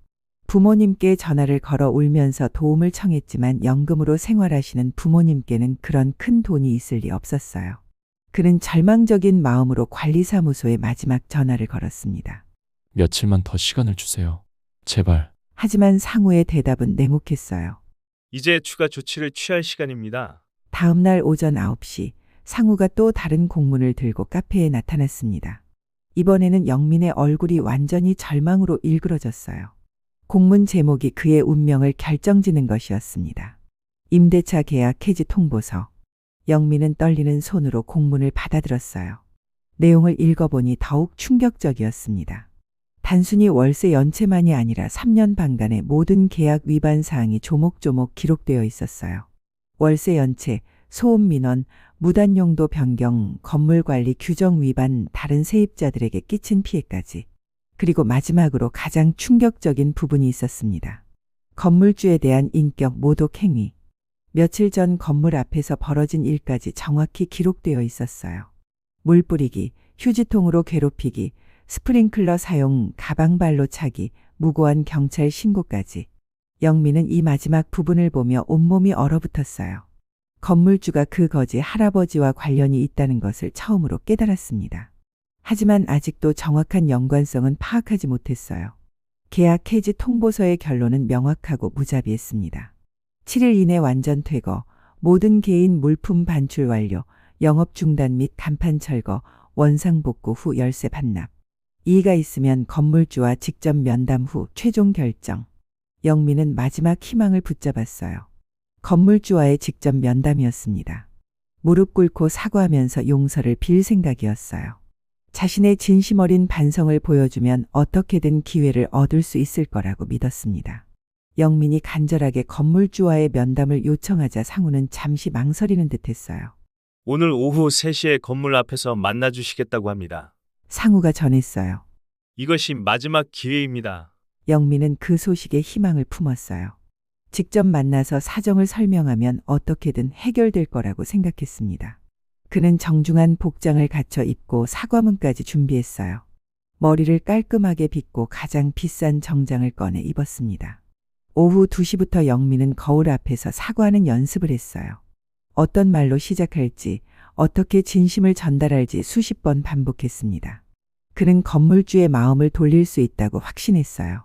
부모님께 전화를 걸어 울면서 도움을 청했지만 연금으로 생활하시는 부모님께는 그런 큰 돈이 있을 리 없었어요. 그는 절망적인 마음으로 관리사무소에 마지막 전화를 걸었습니다. 며칠만 더 시간을 주세요. 제발. 하지만 상우의 대답은 냉혹했어요. 이제 추가 조치를 취할 시간입니다. 다음 날 오전 9시 상우가 또 다른 공문을 들고 카페에 나타났습니다. 이번에는 영민의 얼굴이 완전히 절망으로 일그러졌어요. 공문 제목이 그의 운명을 결정짓는 것이었습니다. 임대차 계약 해지 통보서. 영민은 떨리는 손으로 공문을 받아들었어요. 내용을 읽어보니 더욱 충격적이었습니다. 단순히 월세 연체만이 아니라 3년 반간의 모든 계약 위반 사항이 조목조목 기록되어 있었어요. 월세 연체, 소음 민원, 무단 용도 변경, 건물 관리 규정 위반, 다른 세입자들에게 끼친 피해까지. 그리고 마지막으로 가장 충격적인 부분이 있었습니다. 건물주에 대한 인격 모독 행위. 며칠 전 건물 앞에서 벌어진 일까지 정확히 기록되어 있었어요. 물 뿌리기, 휴지통으로 괴롭히기, 스프링클러 사용, 가방발로 차기, 무고한 경찰 신고까지. 영민은 이 마지막 부분을 보며 온몸이 얼어붙었어요. 건물주가 그 거지 할아버지와 관련이 있다는 것을 처음으로 깨달았습니다. 하지만 아직도 정확한 연관성은 파악하지 못했어요. 계약 해지 통보서의 결론은 명확하고 무자비했습니다. 7일 이내 완전 퇴거, 모든 개인 물품 반출 완료, 영업 중단 및 간판 철거, 원상 복구 후 열쇠 반납. 이의가 있으면 건물주와 직접 면담 후 최종 결정. 영민은 마지막 희망을 붙잡았어요. 건물주와의 직접 면담이었습니다. 무릎 꿇고 사과하면서 용서를 빌 생각이었어요. 자신의 진심 어린 반성을 보여주면 어떻게든 기회를 얻을 수 있을 거라고 믿었습니다. 영민이 간절하게 건물주와의 면담을 요청하자 상우는 잠시 망설이는 듯했어요. 오늘 오후 3시에 건물 앞에서 만나주시겠다고 합니다. 상우가 전했어요. 이것이 마지막 기회입니다. 영민은 그 소식에 희망을 품었어요. 직접 만나서 사정을 설명하면 어떻게든 해결될 거라고 생각했습니다. 그는 정중한 복장을 갖춰 입고 사과문까지 준비했어요. 머리를 깔끔하게 빗고 가장 비싼 정장을 꺼내 입었습니다. 오후 2시부터 영민은 거울 앞에서 사과하는 연습을 했어요. 어떤 말로 시작할지, 어떻게 진심을 전달할지 수십 번 반복했습니다. 그는 건물주의 마음을 돌릴 수 있다고 확신했어요.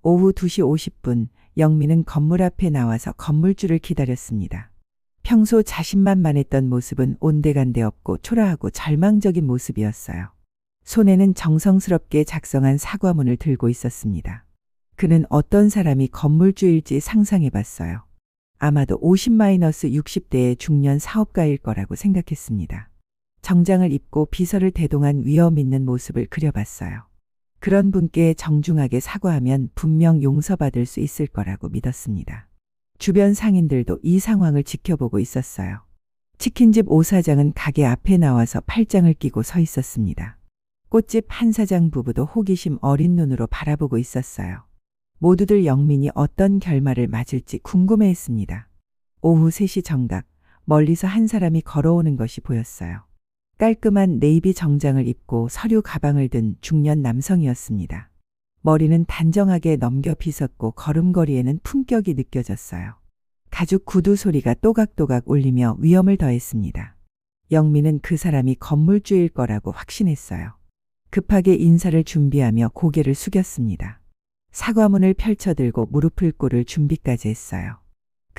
오후 2시 50분, 영민은 건물 앞에 나와서 건물주를 기다렸습니다. 평소 자신만만했던 모습은 온데간데 없고 초라하고 절망적인 모습이었어요. 손에는 정성스럽게 작성한 사과문을 들고 있었습니다. 그는 어떤 사람이 건물주일지 상상해봤어요. 아마도 50-60대의 중년 사업가일 거라고 생각했습니다. 정장을 입고 비서를 대동한 위험 있는 모습을 그려봤어요. 그런 분께 정중하게 사과하면 분명 용서받을 수 있을 거라고 믿었습니다. 주변 상인들도 이 상황을 지켜보고 있었어요. 치킨집 오 사장은 가게 앞에 나와서 팔짱을 끼고 서 있었습니다. 꽃집 한 사장 부부도 호기심 어린 눈으로 바라보고 있었어요. 모두들 영민이 어떤 결말을 맞을지 궁금해했습니다. 오후 3시 정각, 멀리서 한 사람이 걸어오는 것이 보였어요. 깔끔한 네이비 정장을 입고 서류 가방을 든 중년 남성이었습니다. 머리는 단정하게 넘겨 빗었고 걸음걸이에는 품격이 느껴졌어요. 가죽 구두 소리가 또각또각 울리며 위험을 더했습니다. 영민은 그 사람이 건물주일 거라고 확신했어요. 급하게 인사를 준비하며 고개를 숙였습니다. 사과문을 펼쳐들고 무릎을 꿇을 준비까지 했어요.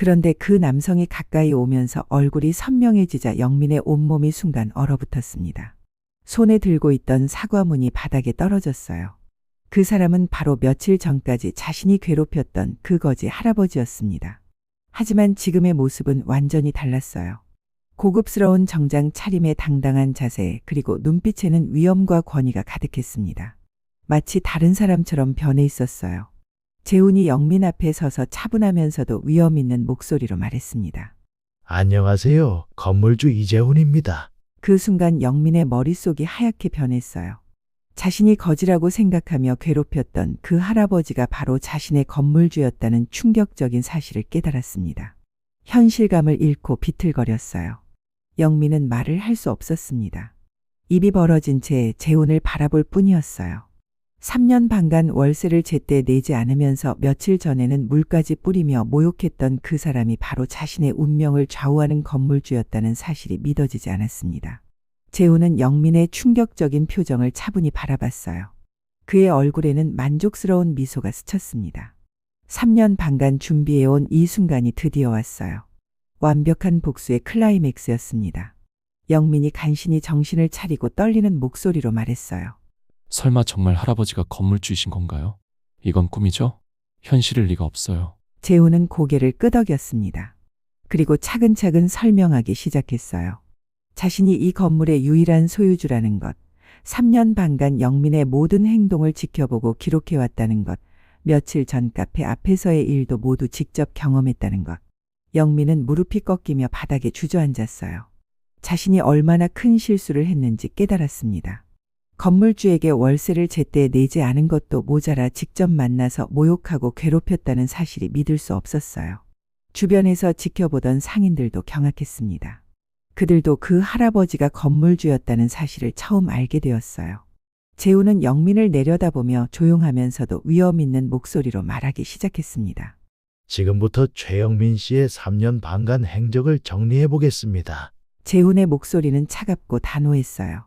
그런데 그 남성이 가까이 오면서 얼굴이 선명해지자 영민의 온몸이 순간 얼어붙었습니다. 손에 들고 있던 사과문이 바닥에 떨어졌어요. 그 사람은 바로 며칠 전까지 자신이 괴롭혔던 그 거지 할아버지였습니다. 하지만 지금의 모습은 완전히 달랐어요. 고급스러운 정장 차림의 당당한 자세, 그리고 눈빛에는 위엄과 권위가 가득했습니다. 마치 다른 사람처럼 변해 있었어요. 재훈이 영민 앞에 서서 차분하면서도 위엄 있는 목소리로 말했습니다. 안녕하세요. 건물주 이재훈입니다. 그 순간 영민의 머릿속이 하얗게 변했어요. 자신이 거지라고 생각하며 괴롭혔던 그 할아버지가 바로 자신의 건물주였다는 충격적인 사실을 깨달았습니다. 현실감을 잃고 비틀거렸어요. 영민은 말을 할 수 없었습니다. 입이 벌어진 채 재훈을 바라볼 뿐이었어요. 3년 반간 월세를 제때 내지 않으면서 며칠 전에는 물까지 뿌리며 모욕했던 그 사람이 바로 자신의 운명을 좌우하는 건물주였다는 사실이 믿어지지 않았습니다. 재우는 영민의 충격적인 표정을 차분히 바라봤어요. 그의 얼굴에는 만족스러운 미소가 스쳤습니다. 3년 반간 준비해온 이 순간이 드디어 왔어요. 완벽한 복수의 클라이맥스였습니다. 영민이 간신히 정신을 차리고 떨리는 목소리로 말했어요. 설마 정말 할아버지가 건물주이신 건가요? 이건 꿈이죠? 현실일 리가 없어요. 재우는 고개를 끄덕였습니다. 그리고 차근차근 설명하기 시작했어요. 자신이 이 건물의 유일한 소유주라는 것, 3년 반간 영민의 모든 행동을 지켜보고 기록해왔다는 것, 며칠 전 카페 앞에서의 일도 모두 직접 경험했다는 것. 영민은 무릎이 꺾이며 바닥에 주저앉았어요. 자신이 얼마나 큰 실수를 했는지 깨달았습니다. 건물주에게 월세를 제때 내지 않은 것도 모자라 직접 만나서 모욕하고 괴롭혔다는 사실이 믿을 수 없었어요. 주변에서 지켜보던 상인들도 경악했습니다. 그들도 그 할아버지가 건물주였다는 사실을 처음 알게 되었어요. 재우는 영민을 내려다보며 조용하면서도 위험 있는 목소리로 말하기 시작했습니다. 지금부터 최영민 씨의 3년 반간 행적을 정리해 보겠습니다. 재훈의 목소리는 차갑고 단호했어요.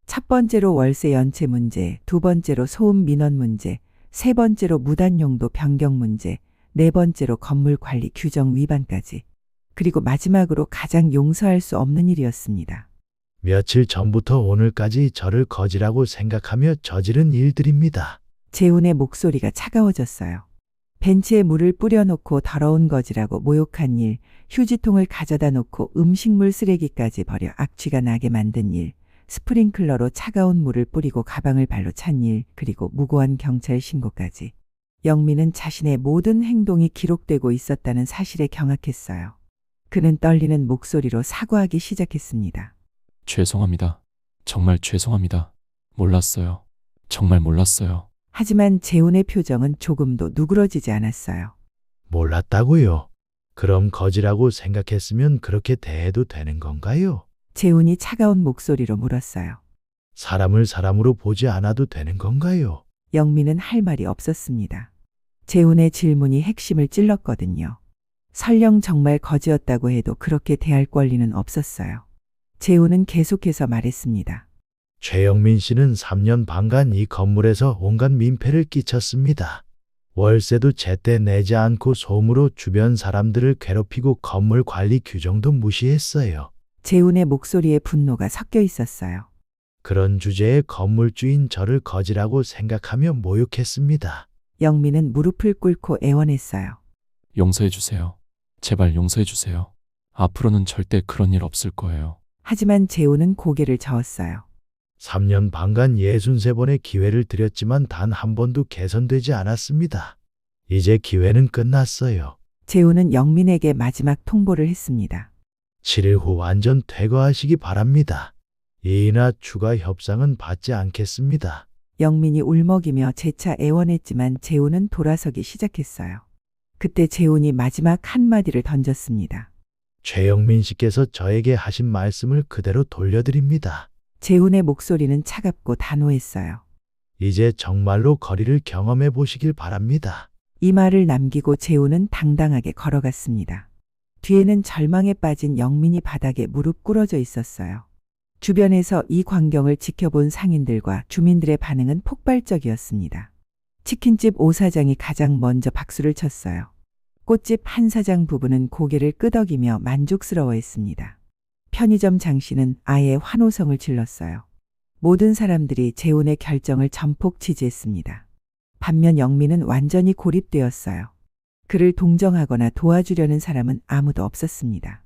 첫 번째로 월세 연체 문제, 두 번째로 소음 민원 문제, 세 번째로 무단용도 변경 문제, 네 번째로 건물 관리 규정 위반까지. 그리고 마지막으로 가장 용서할 수 없는 일이었습니다. 며칠 전부터 오늘까지 저를 거지라고 생각하며 저지른 일들입니다. 재훈의 목소리가 차가워졌어요. 벤치에 물을 뿌려놓고 더러운 거지라고 모욕한 일, 휴지통을 가져다 놓고 음식물 쓰레기까지 버려 악취가 나게 만든 일, 스프링클러로 차가운 물을 뿌리고 가방을 발로 찬 일, 그리고 무고한 경찰 신고까지. 영민은 자신의 모든 행동이 기록되고 있었다는 사실에 경악했어요. 그는 떨리는 목소리로 사과하기 시작했습니다. 죄송합니다. 정말 죄송합니다. 몰랐어요. 정말 몰랐어요. 하지만 재훈의 표정은 조금도 누그러지지 않았어요. 몰랐다고요? 그럼 거지라고 생각했으면 그렇게 대해도 되는 건가요? 재훈이 차가운 목소리로 물었어요. 사람을 사람으로 보지 않아도 되는 건가요? 영민은 할 말이 없었습니다. 재훈의 질문이 핵심을 찔렀거든요. 설령 정말 거지였다고 해도 그렇게 대할 권리는 없었어요. 재훈은 계속해서 말했습니다. 최영민 씨는 3년 반간 이 건물에서 온갖 민폐를 끼쳤습니다. 월세도 제때 내지 않고 소음으로 주변 사람들을 괴롭히고 건물 관리 규정도 무시했어요. 재훈의 목소리에 분노가 섞여 있었어요. 그런 주제에 건물주인 저를 거지라고 생각하며 모욕했습니다. 영민은 무릎을 꿇고 애원했어요. 용서해 주세요. 제발 용서해 주세요. 앞으로는 절대 그런 일 없을 거예요. 하지만 재훈은 고개를 저었어요. 3년 반간 63번의 기회를 드렸지만 단 한 번도 개선되지 않았습니다. 이제 기회는 끝났어요. 재훈은 영민에게 마지막 통보를 했습니다. 7일 후 완전 퇴거하시기 바랍니다. 이의나 추가 협상은 받지 않겠습니다. 영민이 울먹이며 재차 애원했지만 재훈은 돌아서기 시작했어요. 그때 재훈이 마지막 한마디를 던졌습니다. 최영민 씨께서 저에게 하신 말씀을 그대로 돌려드립니다. 재훈의 목소리는 차갑고 단호했어요. 이제 정말로 거리를 경험해 보시길 바랍니다. 이 말을 남기고 재훈은 당당하게 걸어갔습니다. 뒤에는 절망에 빠진 영민이 바닥에 무릎 꿇어져 있었어요. 주변에서 이 광경을 지켜본 상인들과 주민들의 반응은 폭발적이었습니다. 치킨집 오 사장이 가장 먼저 박수를 쳤어요. 꽃집 한 사장 부부는 고개를 끄덕이며 만족스러워했습니다. 편의점 장 씨는 아예 환호성을 질렀어요. 모든 사람들이 재훈의 결정을 전폭 지지했습니다. 반면 영민은 완전히 고립되었어요. 그를 동정하거나 도와주려는 사람은 아무도 없었습니다.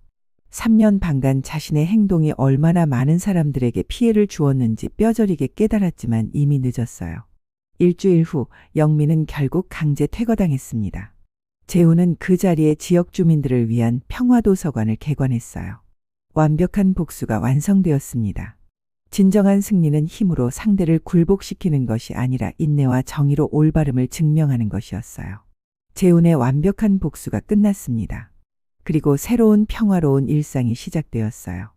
3년 반간 자신의 행동이 얼마나 많은 사람들에게 피해를 주었는지 뼈저리게 깨달았지만 이미 늦었어요. 일주일 후 영민은 결국 강제 퇴거당했습니다. 재훈은 그 자리에 지역 주민들을 위한 평화도서관을 개관했어요. 완벽한 복수가 완성되었습니다. 진정한 승리는 힘으로 상대를 굴복시키는 것이 아니라 인내와 정의로 올바름을 증명하는 것이었어요. 재훈의 완벽한 복수가 끝났습니다. 그리고 새로운 평화로운 일상이 시작되었어요.